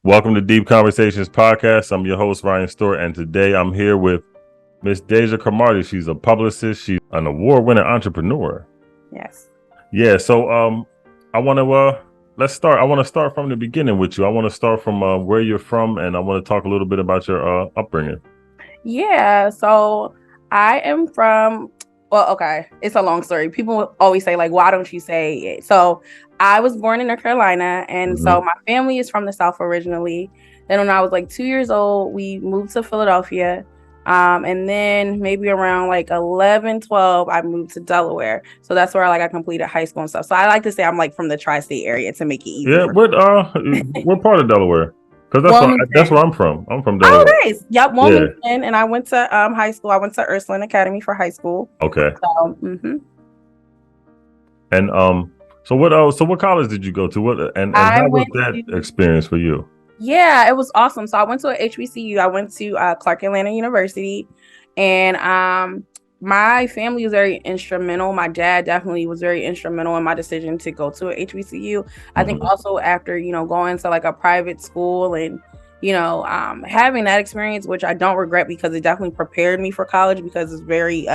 Welcome to Deep Conversations Podcast. I'm your host, Ryan Stewart, and today I'm here with Miss Deja Cromartie. She's a publicist. She's an award-winning entrepreneur. Yes. Yeah, so I want to let's start. I want to start from the beginning with you. I want to start from where you're from, and I want to talk a little bit about your upbringing. Yeah, so I am from, okay, it's a long story. People always say, like, why don't you say it? So I was born in North Carolina, and so my family is from the South originally. Then when I was like 2 years old, we moved to Philadelphia. And then maybe around like 11, 12, I moved to Delaware. So that's where I completed high school and stuff. So I like to say I'm like from the tri-state area to make it easy. Yeah, what part of Delaware? Because that's where I'm from. I'm from Delaware. Oh, nice. Yep, Wilmington. Yeah. And I went to high school. I went to Ursuline Academy for high school. Okay. And so what college did you go to? And how was that experience for you? Yeah, it was awesome. So I went to a HBCU. I went to Clark Atlanta University, and my family was very instrumental. My dad definitely was very instrumental in my decision to go to a HBCU. I think also after, going to like a private school and, having that experience, which I don't regret because it definitely prepared me for college because it's very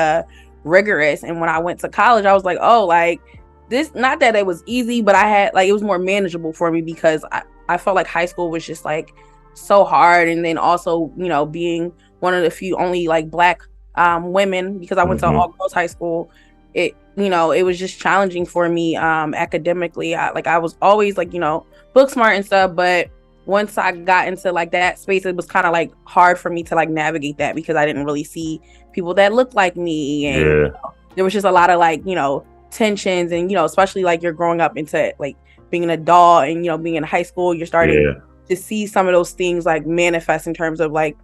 rigorous. And when I went to college, I was like, oh, like this, not that it was easy, but I had it was more manageable for me because I felt like high school was just like so hard. And then also, being one of the few only like Black women, because I went to all girls high school, it was just challenging for me academically. I was always book smart and stuff, but once I got into like that space, it was kind of like hard for me to like navigate that because I didn't really see people that looked like me, and there was just a lot of tensions, and especially like you're growing up into like being an adult and being in high school, you're starting to see some of those things like manifest in terms of like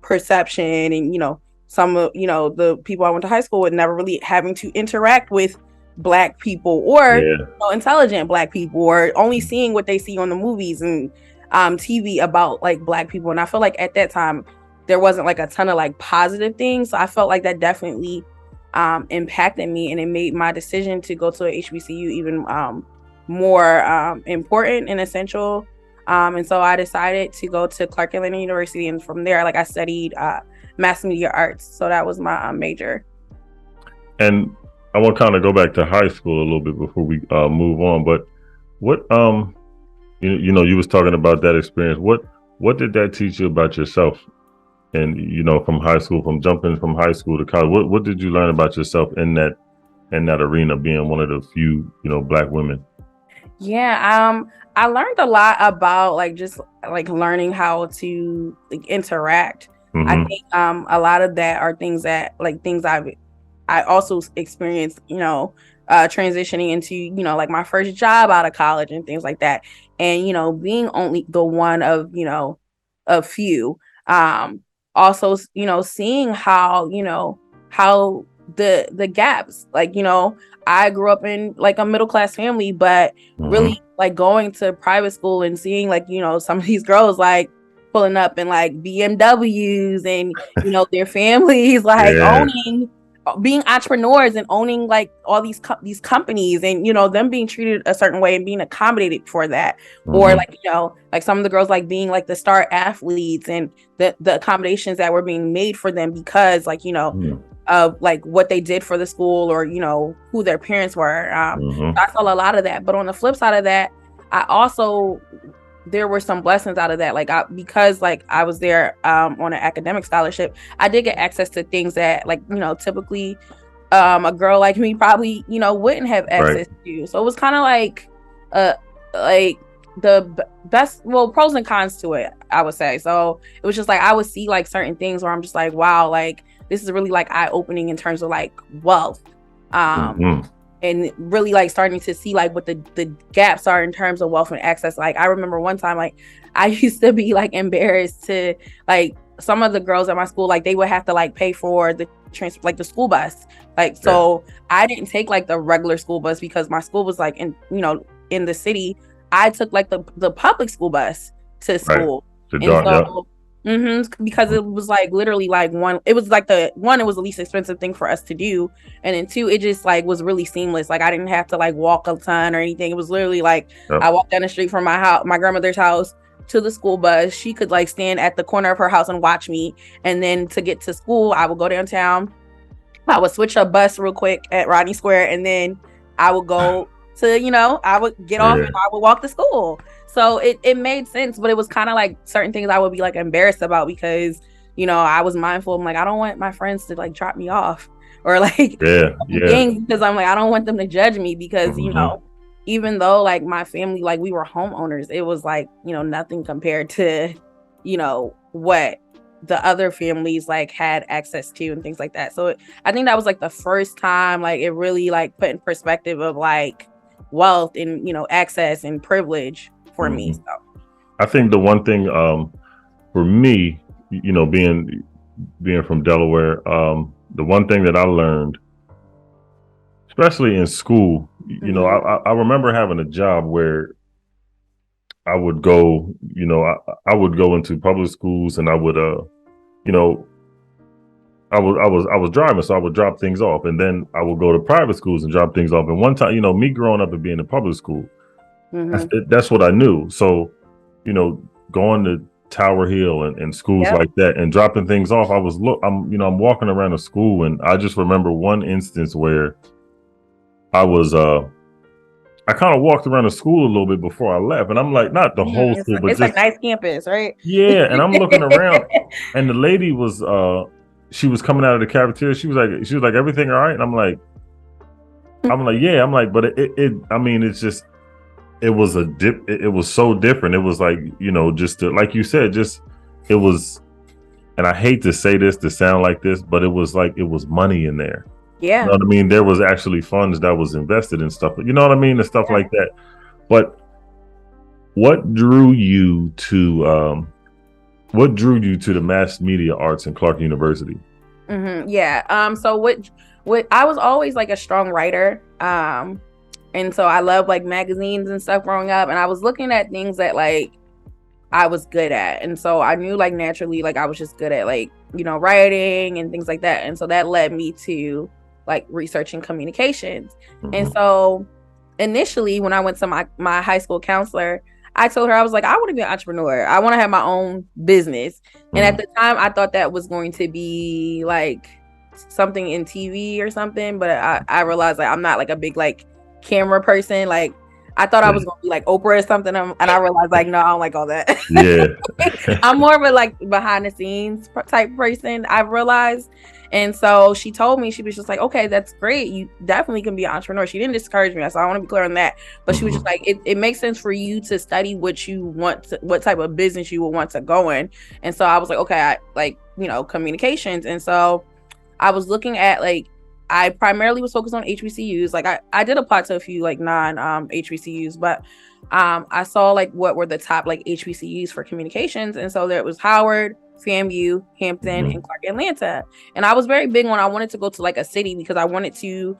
perception, and some of the people I went to high school with never really having to interact with Black people or intelligent Black people, or only seeing what they see on the movies and TV about like Black people. And I feel like at that time there wasn't like a ton of like positive things, so I felt like that definitely impacted me, and it made my decision to go to a HBCU even more important and essential. And so I decided to go to Clark Atlanta University, and from there, I studied mass media arts. So that was my major. And I want to kind of go back to high school a little bit before we move on. But what you was talking about that experience. What did that teach you about yourself? And from high school, from jumping from high school to college, what did you learn about yourself in that arena, being one of the few Black women? Yeah, I learned a lot about just learning how to interact. I think a lot of that are things that I also experienced, transitioning into, my first job out of college and things like that. And, being only the one of, a few, also, seeing how, how the gaps, I grew up in a middle-class family, but really going to private school and seeing some of these girls pulling up in BMWs and their families owning, being entrepreneurs and owning all these companies, and them being treated a certain way and being accommodated for that, or some of the girls being the star athletes and the accommodations that were being made for them because of what they did for the school, or who their parents were. So I saw a lot of that. But on the flip side of that, there were some blessings out of that. Because I was there on an academic scholarship, I did get access to things that typically a girl like me probably wouldn't have access to. So it was kind of the best, pros and cons to it, I would say. So it was just I would see certain things where I'm just wow, this is really eye-opening in terms of wealth, and really starting to see what the gaps are in terms of wealth and access. I remember one time I used to be embarrassed to some of the girls at my school, they would have to pay for the the school bus, so I didn't take the regular school bus because my school was in the city. I took the public school bus to school, because it was literally one, it was it was the least expensive thing for us to do, and then two, it just was really seamless. I didn't have to walk a ton or anything. It was literally I walked down the street from my grandmother's house, to the school bus. She could like stand at the corner of her house and watch me. And then to get to school, I would go downtown. I would switch a bus real quick at Rodney Square, and then I would go to, I would get off and I would walk to school. So it made sense, but it was kind of like certain things I would be like embarrassed about because, I was mindful. I'm like, I don't want my friends to like drop me off or like things because I'm like, I don't want them to judge me because, even though like my family, like we were homeowners, it was like, nothing compared to, what the other families like had access to and things like that. So I think that was like the first time like it really like put in perspective of like wealth and access and privilege for me. So I think the one thing for me, being from Delaware, the one thing that I learned, especially in school, I remember having a job where I would go, I would go into public schools and I would, I was driving, so I would drop things off, and then I would go to private schools and drop things off. And one time, me growing up and being in public school, that's what I knew. So, going to Tower Hill and schools like that and dropping things off, I'm walking around the school, and I just remember one instance where I was I kind of walked around the school a little bit before I left, and I'm like, not the whole school, but it's just, like nice campus, right? Yeah, and I'm looking around, and the lady was she was coming out of the cafeteria. She was like, everything all right? And I'm like, yeah. I'm like, but it's just, it was a dip. It was so different. It was like, just like you said, it was, and I hate to say this to sound like this, but it was like, it was money in there. Yeah. You know what I mean? There was actually funds that was invested in stuff, you know what I mean? And stuff like that. But what drew you to the mass media arts in Clark University? So what I was always like a strong writer. And so I love like magazines and stuff growing up, and I was looking at things that like I was good at. And so I knew like naturally, like I was just good at like, writing and things like that. And so that led me to like researching communications. And so initially when I went to my high school counselor, I told her, I was like, I want to be an entrepreneur. I want to have my own business. And at the time I thought that was going to be like something in TV or something. But I realized like I'm not like a big like camera person. Like I thought I was going to be like Oprah or something. And I realized like, no, I don't like all that. Yeah. I'm more of a like behind the scenes type person, I've realized. And so she told me, she was just like, okay, that's great. You definitely can be an entrepreneur. She didn't discourage me. So I want to be clear on that. But she was just like, it makes sense for you to study what you want to, what type of business you would want to go in. And so I was like, okay, I like, communications. And so I was looking at like, I primarily was focused on HBCUs. Like I did apply to a few like non HBCUs, but I saw like what were the top like HBCUs for communications. And so there was Howard, FAMU, Hampton, and Clark Atlanta. And I was very big when I wanted to go to like a city because I wanted to,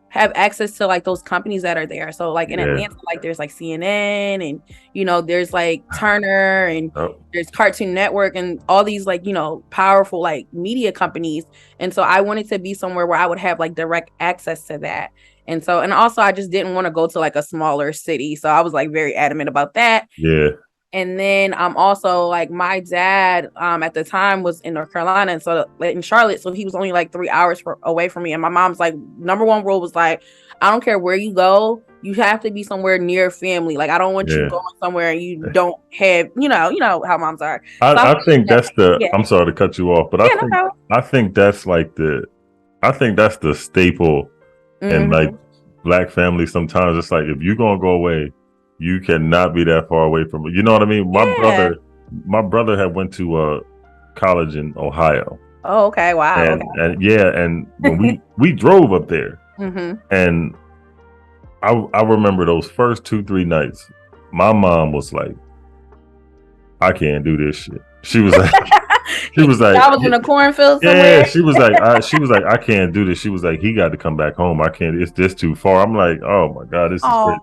have access to like those companies that are there. So like in Atlanta, like there's like CNN and, there's like Turner and there's Cartoon Network and all these like, powerful like media companies. And so I wanted to be somewhere where I would have like direct access to that. And so, and also I just didn't want to go to like a smaller city. So I was like very adamant about that. Yeah. And then also like my dad at the time was in North Carolina, and so in Charlotte, so he was only like 3 hours away from me. And my mom's like, number one rule was like, I don't care where you go, you have to be somewhere near family. Like I don't want you going somewhere and you don't have, you know how moms are. So I think that's I'm sorry to cut you off, but I think that's like the staple in like Black families. Sometimes it's like, if you're gonna go away, you cannot be that far away from it. You know what I mean? My brother had went to college in Ohio. Oh, okay. Wow. And when we drove up there, and I remember those first 2-3 nights, my mom was like, I can't do this shit. She was like, I was in a cornfield somewhere. Yeah, she was like, I can't do this. She was like, he got to come back home. I can't. It's this too far. I'm like, oh my God, this is great.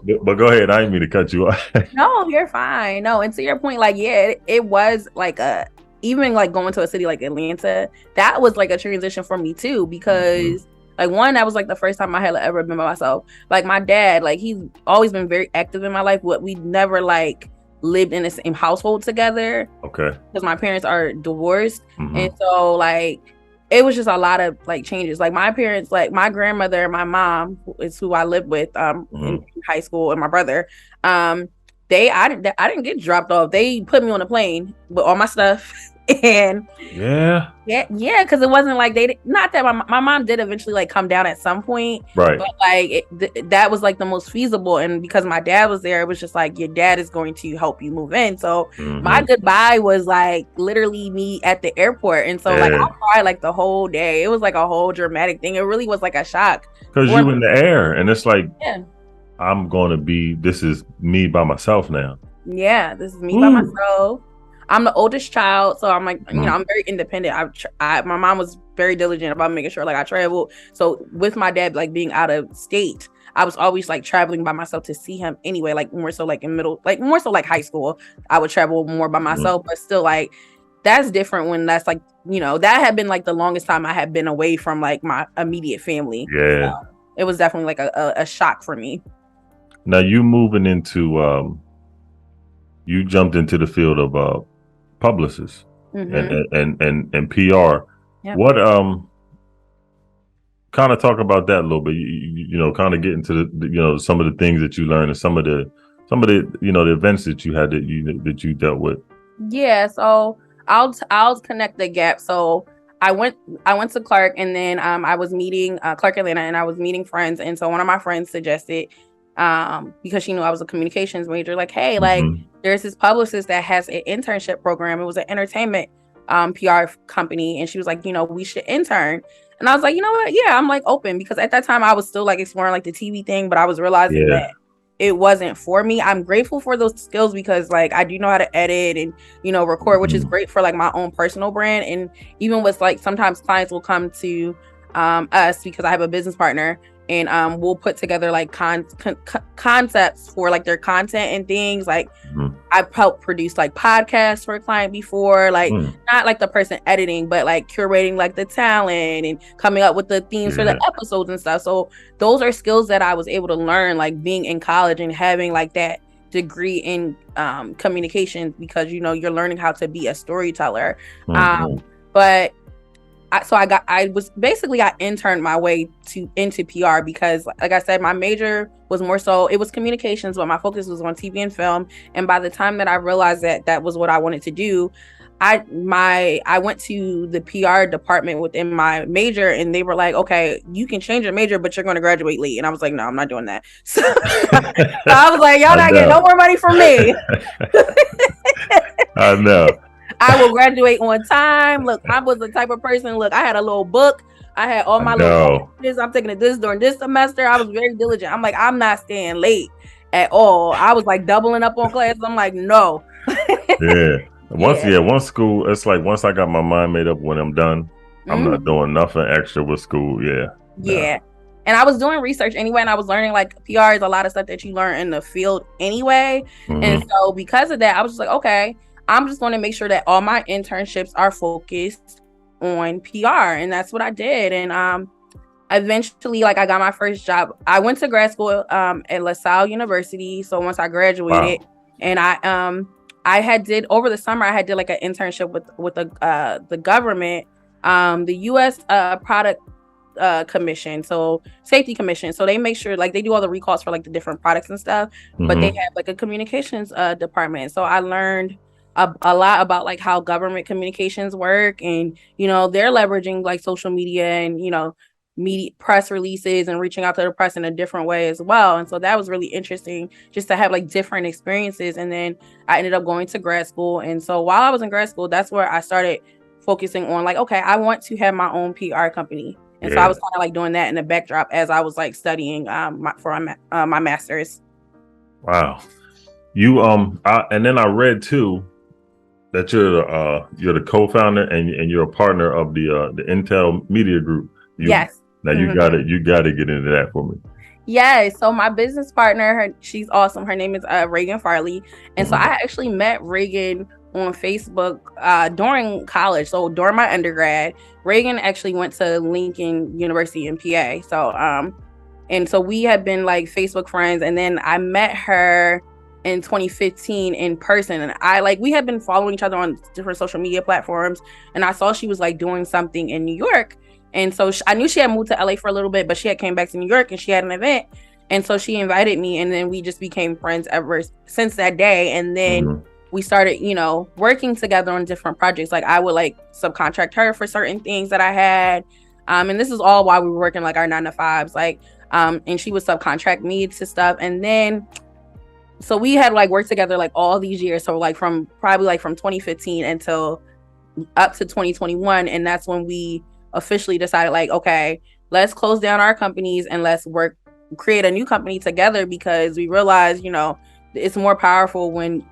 Yeah, but go ahead. I didn't mean to cut you off. No, you're fine. No, and to your point, like, it was like even like going to a city like Atlanta, that was like a transition for me too, because like one, that was like the first time I had ever been by myself. Like my dad, like he's always been very active in my life, but we never like lived in the same household together. Okay. Because my parents are divorced. And so like it was just a lot of like changes. Like my parents, like my grandmother, my mom is who I lived with in high school, and my brother. I didn't get dropped off. They put me on a plane with all my stuff. And yeah, because it wasn't like not that my mom did eventually like come down at some point, right? But like that was like the most feasible, and because my dad was there, it was just like your dad is going to help you move in. So my goodbye was like literally me at the airport, and so like I cried like the whole day. It was like a whole dramatic thing. It really was like a shock because you in the air, and it's like I'm going to be. This is me by myself now. Yeah, this is me by myself. I'm the oldest child, so I'm like, you know, I'm very independent. My mom was very diligent about making sure like I traveled. So with my dad like being out of state, I was always like traveling by myself to see him anyway. Like more so like more so like high school, I would travel more by myself, but still like that's different when that's like, you know, that had been like the longest time I had been away from like my immediate family. Yeah, so it was definitely like a shock for me. Now you moving into you jumped into the field of publicist and PR. Yep. What kind of talk about that a little bit? You know, kind of get into the you know some of the things that you learned and some of the you know the events that you had that you dealt with. Yeah, so I'll connect the gap. So I went to Clark, and then I was meeting Clark Atlanta, and I was meeting friends, and so one of my friends suggested because she knew I was a communications major, like, hey, like there's this publicist that has an internship program. It was an entertainment PR company, and she was like, you know, we should intern. And I was like, you know what? Yeah, I'm like open, because at that time I was still like exploring like the TV thing, but I was realizing that it wasn't for me. I'm grateful for those skills because like I do know how to edit and, you know, record, which is great for like my own personal brand. And even with like sometimes clients will come to us because I have a business partner, and we'll put together like concepts for like their content and things. Like I've helped produce like podcasts for a client before, like not like the person editing, but like curating like the talent and coming up with the themes for the episodes and stuff. So those are skills that I was able to learn like being in college and having like that degree in communication, because you know you're learning how to be a storyteller. But I interned my way into PR because, like I said, my major was more so, it was communications, but my focus was on TV and film. And by the time that I realized that that was what I wanted to do, I went to the PR department within my major, and they were like, okay, you can change your major, but you're going to graduate late. And I was like, no, I'm not doing that. So I was like, y'all not getting no more money from me. I know. I will graduate on time. Look, I was the type of person. Look, I had a little book. I had all my little classes. I'm taking this during this semester. I was very diligent. I'm like, I'm not staying late at all. I was like doubling up on classes. I'm like, no. Once school, it's like once I got my mind made up, when I'm done, I'm not doing nothing extra with school. Yeah. And I was doing research anyway, and I was learning like PR is a lot of stuff that you learn in the field anyway. And so because of that, I was just like, okay, I'm just going to make sure that all my internships are focused on PR. And that's what I did. And eventually, like, I got my first job. I went to grad school at LaSalle University. So once I graduated, and I had did over the summer, I had did like an internship with the government, the U.S. Product Commission, so Safety Commission. So they make sure like they do all the recalls for like the different products and stuff, but they have like a communications department. So I learned a lot about like how government communications work, and you know they're leveraging like social media and you know media press releases and reaching out to the press in a different way as well. And so that was really interesting just to have like different experiences. And then I ended up going to grad school, and so while I was in grad school, that's where I started focusing on like, okay, I want to have my own PR company. And so I was kind of like doing that in the backdrop as I was like studying for my master's. Wow. You and then I read too that you're the co-founder and you're a partner of the Intel Media Group. Yes. Now you got to get into that for me. Yeah. So my business partner, she's awesome. Her name is Reagan Farley, and so I actually met Reagan on Facebook during college. So during my undergrad, Reagan actually went to Lincoln University in PA. So and so we had been like Facebook friends, and then I met her in 2015 in person, and we had been following each other on different social media platforms, and I saw she was like doing something in New York, and so I knew she had moved to LA for a little bit, but she had came back to New York and she had an event, and so she invited me, and then we just became friends ever since that day. And then we started, working together on different projects. Like I would like subcontract her for certain things that I had, and this is all while we were working like our 9-to-5s, like and she would subcontract me to stuff. And then so we had like worked together like all these years, so like from 2015 until up to 2021, and that's when we officially decided like, okay, let's close down our companies and let's create a new company together, because we realized, it's more powerful when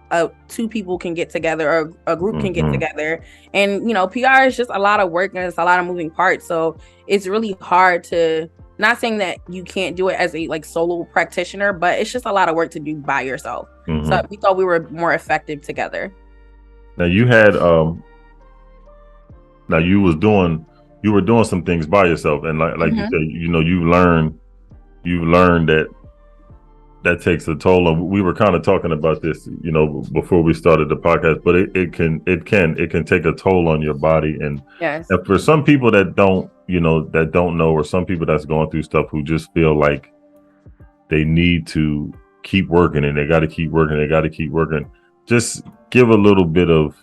two people can get together, or a group can get together. And PR is just a lot of work and it's a lot of moving parts, so it's really hard to, not saying that you can't do it as a like solo practitioner, but it's just a lot of work to do by yourself. So we thought we were more effective together. Now you had you were doing some things by yourself, and like you said, you learned that takes a toll. And we were kind of talking about this, before we started the podcast, but it can take a toll on your body. And, yes. And for some people that don't know, or some people that's going through stuff who just feel like they need to keep working and they got to keep working, just give a little bit of,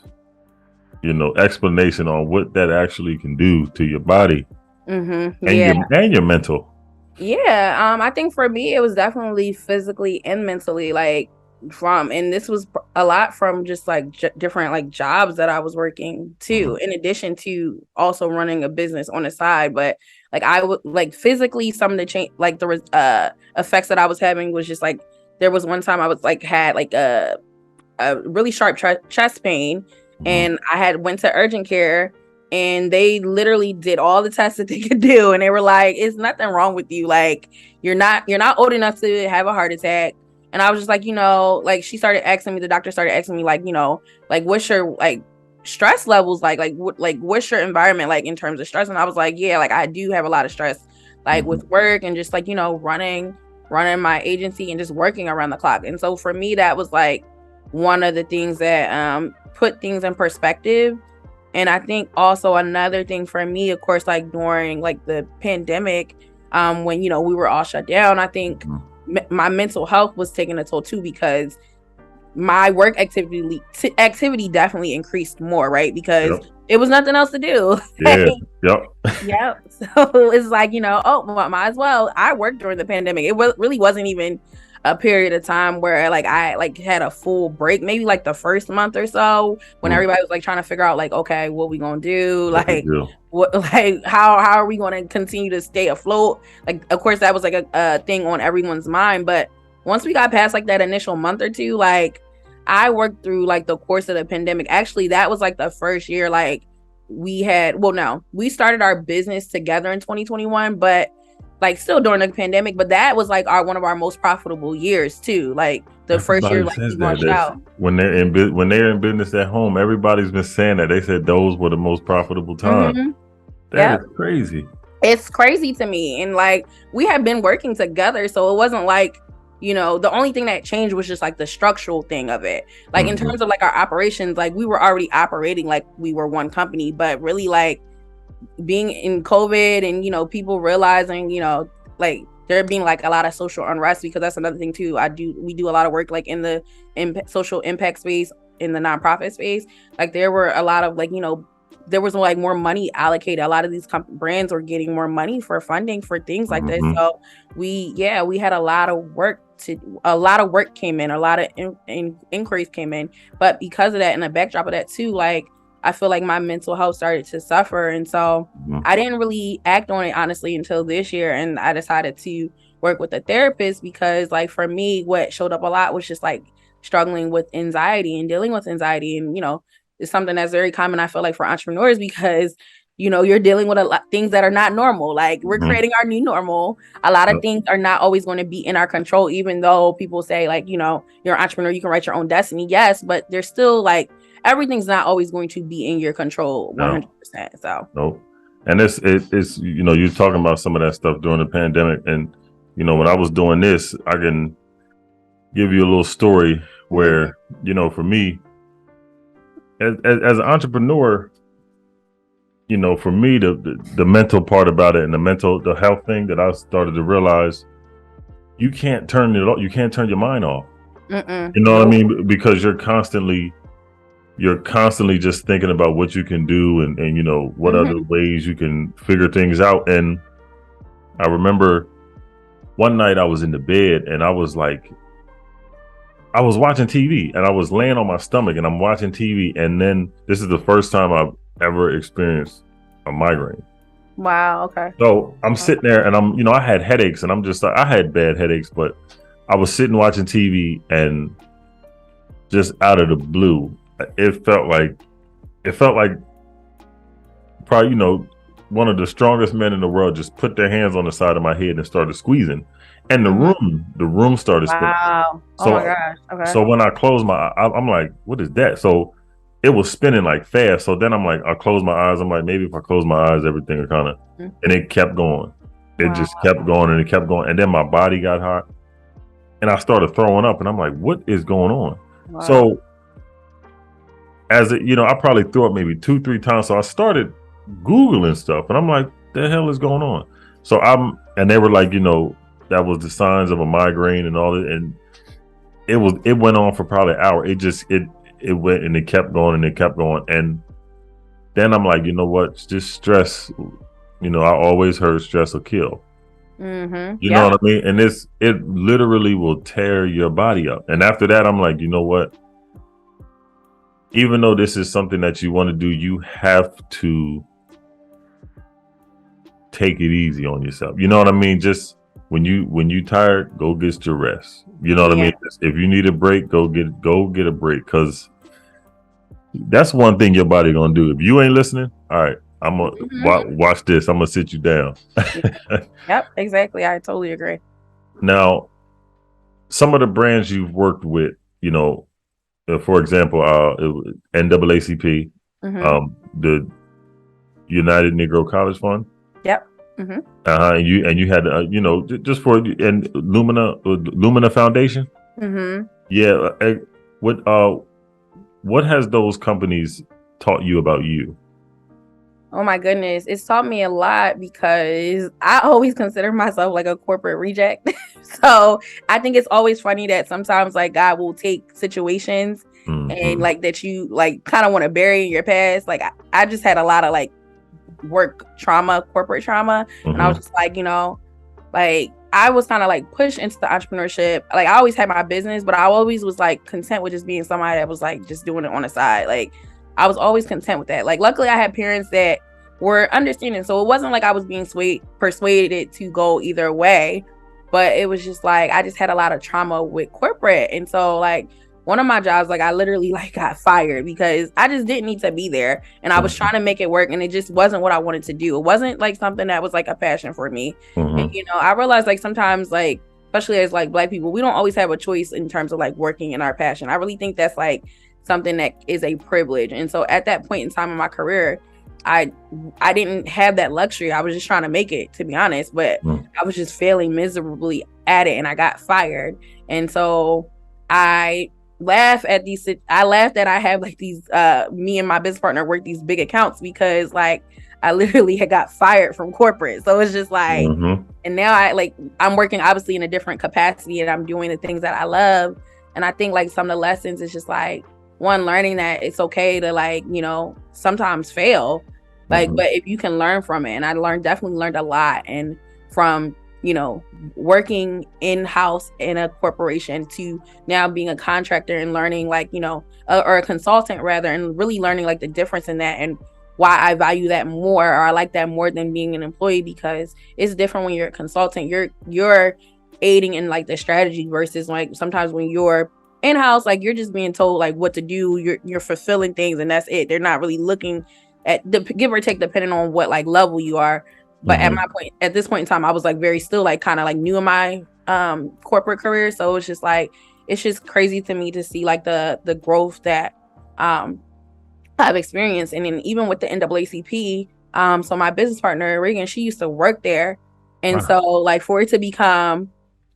explanation on what that actually can do to your body and your mental. Yeah, I think for me it was definitely physically and mentally, and this was a lot from just like different like jobs that I was working too, in addition to also running a business on the side. But like I would like physically, some of the change, like there was effects that I was having was just like, there was one time I was like had like a really sharp chest pain, and I went to urgent care. And they literally did all the tests that they could do. And they were like, it's nothing wrong with you. Like, you're not old enough to have a heart attack. And I was just like, she started asking me, the doctor started asking me, like, like, what's your, like, stress levels? Like, what's your environment like in terms of stress? And I was like, yeah, like, I do have a lot of stress, like with work and just like, running my agency and just working around the clock. And so for me, that was like one of the things that put things in perspective. And I think also another thing for me, of course, like during like the pandemic, when, we were all shut down, I think my mental health was taking a toll too, because my work activity definitely increased more, right? Because it was nothing else to do. Yeah. So it's like, well, might as well. I worked during the pandemic. It really wasn't even a period of time where like I like had a full break, maybe like the first month or so, when everybody was like trying to figure out like, okay, what we gonna do? Like what, like how are we gonna continue to stay afloat? Like, of course that was like a thing on everyone's mind. But once we got past like that initial month or two, like I worked through like the course of the pandemic. Actually, that was like the first year like we started our business together in 2021, but like still during the pandemic, but that was like one of our most profitable years too. Like the first year, like we launched out. When they're in business at home, everybody's been saying that. They said those were the most profitable times. That is crazy. It's crazy to me. And like we had been working together, so it wasn't like, the only thing that changed was just like the structural thing of it. Like in terms of like our operations, like we were already operating like we were one company, but really like being in COVID and people realizing like there being like a lot of social unrest, because that's another thing too. We do a lot of work like in the social impact space, in the nonprofit space. Like there were a lot of like there was like more money allocated. A lot of these brands were getting more money for funding for things like this. So we had a lot of work came in, a lot of inquiries came in, but because of that and the backdrop of that too, like I feel like my mental health started to suffer. And so I didn't really act on it, honestly, until this year. And I decided to work with a therapist, because like for me, what showed up a lot was just like struggling with anxiety and dealing with anxiety. And, it's something that's very common, I feel like, for entrepreneurs, because, you're dealing with a lot of things that are not normal. Like we're creating our new normal. A lot of things are not always going to be in our control, even though people say like, you're an entrepreneur, you can write your own destiny. Yes, but there's still like, everything's not always going to be in your control 100%. So no. And it's you're talking about some of that stuff during the pandemic. And when I was doing this, I can give you a little story. where, for me, as an entrepreneur, for me, the mental part about it and the health thing that I started to realize, you can't turn it off. You can't turn your mind off. Mm-mm. You know what I mean? Because you're constantly just thinking about what you can do and what other ways you can figure things out. And I remember one night I was in the bed and I was watching TV and I was laying on my stomach and I'm watching TV, and then this is the first time I've ever experienced a migraine. Wow. Okay. So I'm sitting there and I'm, I had headaches and I'm just like, I had bad headaches, but I was sitting watching TV and just out of the blue, it felt like probably, one of the strongest men in the world just put their hands on the side of my head and started squeezing. And the room started spinning. Wow. Oh my gosh. Okay. So when I closed my eyes, I'm like, what is that? So it was spinning like fast. So then I'm like, I closed my eyes. I'm like, maybe if I close my eyes, everything will kind of, and it kept going. It just kept going and it kept going. And then my body got hot and I started throwing up and I'm like, what is going on? Wow. So I probably threw up maybe 2-3 times. So I started Googling stuff and I'm like, the hell is going on? So and they were like, that was the signs of a migraine and all that. And it went on for probably an hour. It went and it kept going and it kept going. And then I'm like, you know what? Just stress. I always heard stress will kill. Mm-hmm. You know what I mean? And it literally will tear your body up. And after that, I'm like, you know what? Even though this is something that you want to do, you have to take it easy on yourself. You know what I mean? Just when you tired, go get your rest. You know what I mean? If you need a break, go get a break, because that's one thing your body gonna do. If you ain't listening, all right, I'm gonna watch this. I'm gonna sit you down. Yep, exactly. I totally agree. Now, some of the brands you've worked with, for example, NAACP, the United Negro College Fund. Yep. And you had just for and Lumina Foundation. Yeah. What has those companies taught you about you? Oh my goodness, it's taught me a lot, because I always consider myself like a corporate reject. So I think it's always funny that sometimes like God will take situations and like that you like kind of want to bury in your past. Like I just had a lot of like work trauma, corporate trauma, and I was just like, like I was kind of like pushed into the entrepreneurship. Like I always had my business, but I always was like content with just being somebody that was like just doing it on the side. Like I was always content with that. Like luckily I had parents that were understanding, so it wasn't like I was being persuaded to go either way, but it was just like I just had a lot of trauma with corporate. And so like one of my jobs, like I literally like got fired because I just didn't need to be there, and I was trying to make it work, and it just wasn't what I wanted to do. It wasn't like something that was like a passion for me. And I realized like sometimes, like especially as like Black people, we don't always have a choice in terms of like working in our passion. I really think that's like something that is a privilege. And so at that point in time in my career, I didn't have that luxury. I was just trying to make it, to be honest, but I was just failing miserably at it, and I got fired. And so I laugh that I have like these me and my business partner work these big accounts, because like I literally had got fired from corporate. So it's just like and now I'm working obviously in a different capacity, and I'm doing the things that I love. And I think like some of the lessons is just like, one, learning that it's okay to like sometimes fail, like but if you can learn from it. And I definitely learned a lot, and from working in-house in a corporation to now being a contractor and learning like, or a consultant rather, and really learning like the difference in that and why I value that more, or I like that more than being an employee, because it's different when you're a consultant. You're aiding in like the strategy versus like sometimes when you're in-house, like you're just being told like what to do. You're fulfilling things and that's it. They're not really looking at the give or take depending on what like level you are. But at this point in time, I was like very still like kind of like new in my corporate career. So it's just crazy to me to see like the growth that I've experienced. And then even with the NAACP, so my business partner Reagan, she used to work there, and so like for it to become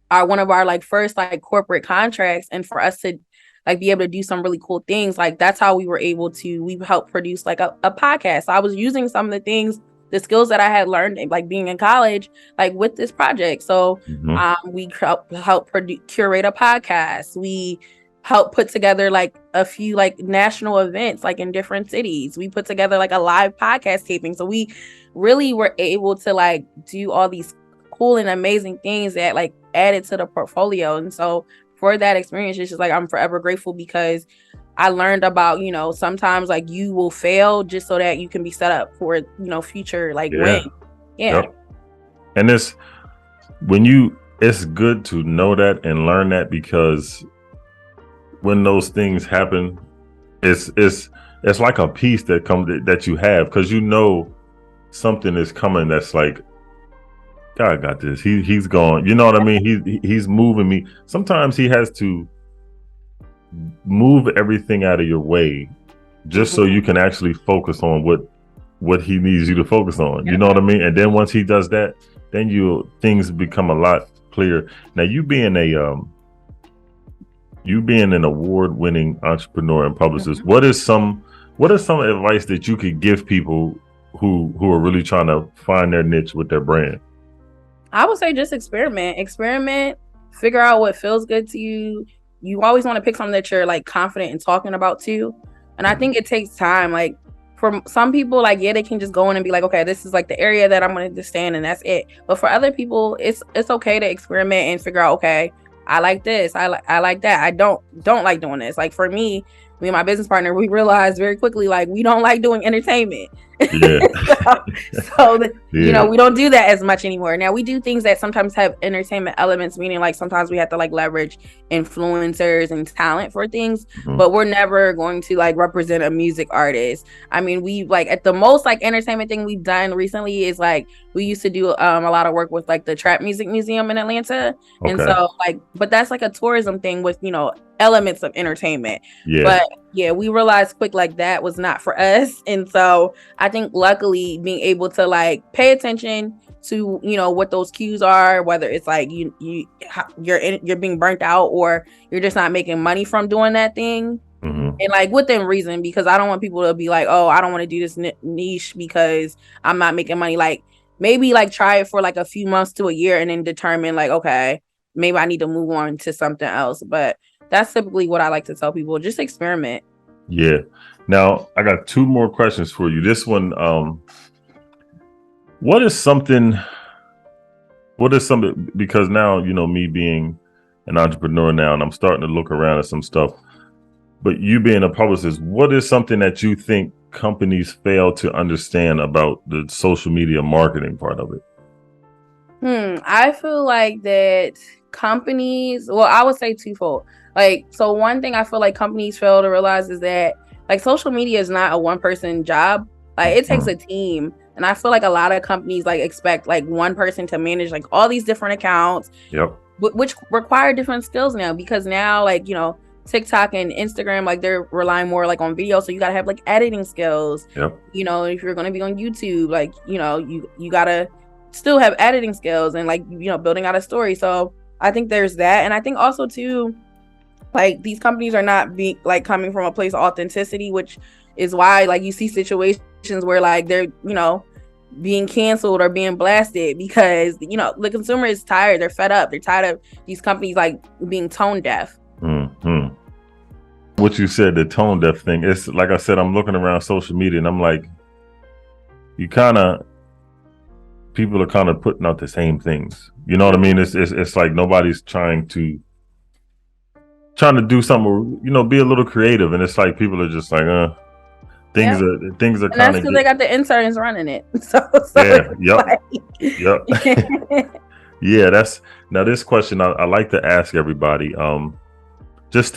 one of our like first like corporate contracts, and for us to like be able to do some really cool things. Like that's how we helped produce like a podcast. So I was using some of the skills that I had learned like being in college, like with this project. So we help curate a podcast. We help put together like a few like national events like in different cities. We put together like a live podcast taping. So we really were able to like do all these cool and amazing things that like added to the portfolio. And so for that experience, it's just like I'm forever grateful because I learned about, sometimes like you will fail just so that you can be set up for, future like win. Yeah. Yep. And it's good to know that and learn that, because when those things happen, it's like a piece that you have, because something is coming that's like, God got this. He's gone. You know what I mean? He's moving me. Sometimes he has to move everything out of your way just so you can actually focus on what he needs you to focus on. You know what I mean? And then once he does that, then things become a lot clearer. Now you being an award-winning entrepreneur and publicist, what is some advice that you could give people who are really trying to find their niche with their brand? I would say just experiment, figure out what feels good to you. You always want to pick something that you're like confident in talking about too. And I think it takes time. Like for some people, like, yeah, they can just go in and be like, okay, this is like the area that I'm going to stand and that's it. But for other people, it's okay to experiment and figure out, okay, I like this. I like that. I don't like doing this. Like for me and my business partner, we realized very quickly, like, we don't like doing entertainment. Yeah. We don't do that as much anymore. Now we do things that sometimes have entertainment elements, meaning like sometimes we have to like leverage influencers and talent for things, but we're never going to like represent a music artist. I mean, we like at the most like entertainment thing we've done recently is like we used to do a lot of work with like the Trap Music Museum in Atlanta. Okay. And so like, but that's like a tourism thing with, elements of entertainment. Yeah. But yeah, we realized quick like that was not for us. And so I think luckily being able to like pay attention to, what those cues are, whether it's like you're being burnt out or you're just not making money from doing that thing. And like within reason, because I don't want people to be like, oh, I don't want to do this niche because I'm not making money. Like maybe like try it for like a few months to a year and then determine like, okay, maybe I need to move on to something else. But that's typically what I like to tell people. Just experiment. Yeah. Now I got two more questions for you. This one, what is something, because now, me being an entrepreneur now, and I'm starting to look around at some stuff, but you being a publicist, what is something that you think companies fail to understand about the social media marketing part of it? I feel like that companies, well, I would say twofold. Like, so one thing I feel like companies fail to realize is that like social media is not a one person job. Like it takes a team. And I feel like a lot of companies like expect like one person to manage like all these different accounts, which require different skills now, because now like, TikTok and Instagram, like they're relying more like on video. So you got to have like editing skills. If you're going to be on YouTube, like, you got to still have editing skills and like, building out a story. So I think there's that. And I think also too, like these companies are not being like coming from a place of authenticity, which is why like you see situations where like they're, being canceled or being blasted because, the consumer is tired. They're fed up. They're tired of these companies like being tone deaf. Mm-hmm. What you said, the tone deaf thing, it's like I said, I'm looking around social media and I'm like, people are kind of putting out the same things. You know what I mean? It's like nobody's trying to do something, be a little creative, and it's like people are just like, things are kind of. That's because they got the interns running it. So yeah. That's now this question I like to ask everybody, just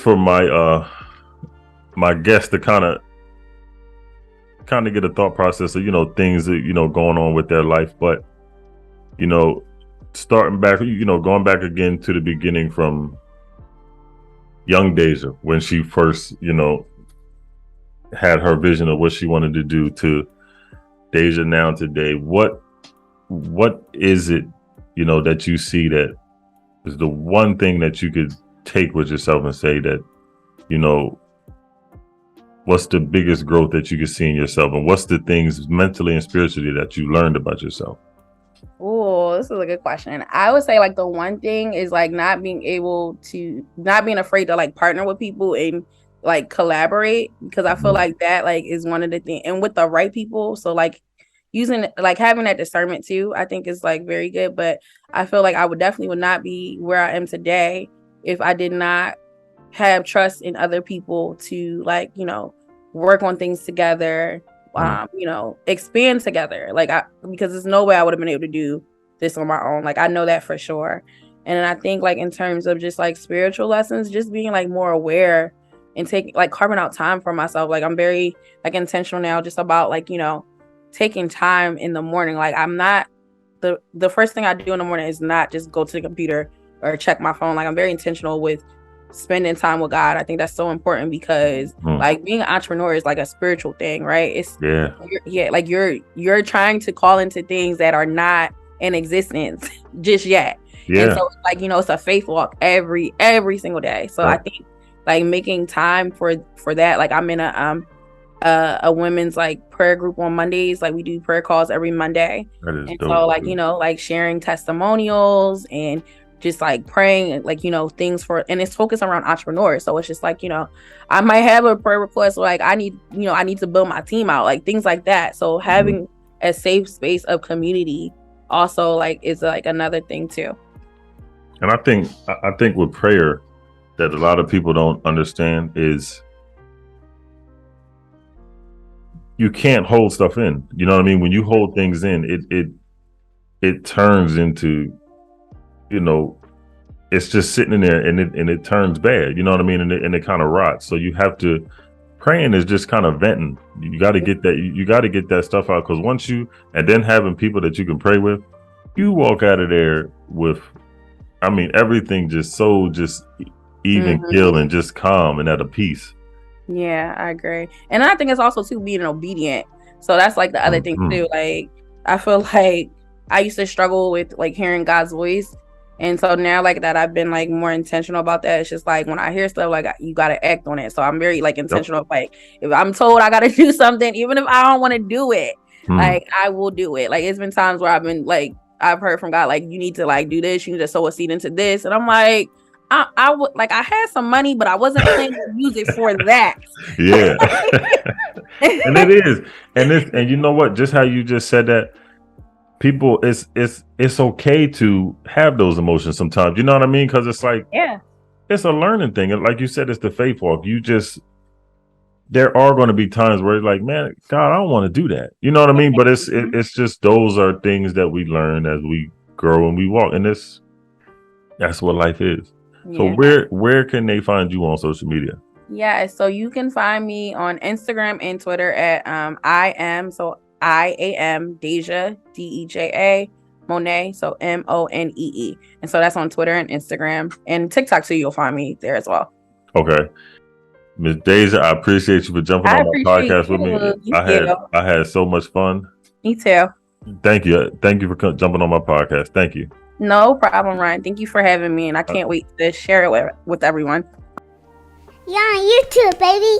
for my my guests to kind of get a thought process of things that going on with their life, but starting back, going back again to the beginning from young Deja, when she first, had her vision of what she wanted to do, to Deja now today. What is it, that you see that is the one thing that you could take with yourself and say that, you know, what's the biggest growth that you can see in yourself, and what's the things mentally and spiritually that you learned about yourself? Oh, this is a good question. I would say like the one thing is like not being afraid to like partner with people and like collaborate, because I feel like that like is one of the things, and with the right people. So like using like having that discernment too, I think is like very good. But I feel like I would not be where I am today if I did not have trust in other people to like, you know, work on things together, you know, expand together. Like because there's no way I would have been able to do this on my own. Like I know that for sure. And then I think like in terms of just like spiritual lessons, just being like more aware and carving out time for myself. Like I'm very like intentional now just about like, you know, taking time in the morning. Like I'm not the first thing I do in the morning is not just go to the computer or check my phone. Like I'm very intentional with spending time with God. I think that's so important because like being an entrepreneur is like a spiritual thing, right? It's like you're trying to call into things that are not in existence just yet. And so like, you know, it's a faith walk every single day. So I think like making time for that. Like I'm in a women's like prayer group on Mondays. Like we do prayer calls every Monday. And dope. So like, you know, like sharing testimonials and just like praying, like, you know, things and it's focused around entrepreneurs. So it's just like, you know, I might have a prayer request, like I need to build my team out, like things like that. So having a safe space of community also like is like another thing too. And I think with prayer that a lot of people don't understand is you can't hold stuff in. You know what I mean? When you hold things in, it turns into, you know, it's just sitting in there and it turns bad. You know what I mean? And it kind of rots. So you have to, praying is just kind of venting. You got to get that. You got to get that stuff out, because and then having people that you can pray with, you walk out of there with, I mean, everything just even keel and just calm and at a peace. Yeah, I agree. And I think it's also too being obedient. So that's like the other thing too. Like I feel like I used to struggle with like hearing God's voice. And so now like that I've been like more intentional about that. It's just like when I hear stuff, like you got to act on it. So I'm very like intentional. Like if I'm told I got to do something, even if I don't want to do it, like I will do it. Like it's been times where I've been like, I've heard from God, like you need to like do this. You need to sow a seed into this. And I'm like, I would like, I had some money, but I wasn't planning to use it for that. Yeah. And it is. And you know what? Just how you just said that, people, it's okay to have those emotions sometimes. You know what I mean? Because it's like, it's a learning thing. And like you said, it's the faith walk. There are going to be times where it's like, man, God, I don't want to do that. You know what I mean? But it's just, those are things that we learn as we grow and we walk. And that's what life is. Yeah. So where can they find you on social media? Yeah, so you can find me on Instagram and Twitter at I am Deja, Deja Monet, so Monee. And so that's on Twitter and Instagram and TikTok, so you'll find me there as well. Okay. Ms. Deja, I appreciate you for jumping on my podcast with me. I had so much fun. Me too. Thank you. Thank you for jumping on my podcast. Thank you. No problem, Ryan. Thank you for having me, and I can't wait to share it with everyone. You're on YouTube, baby.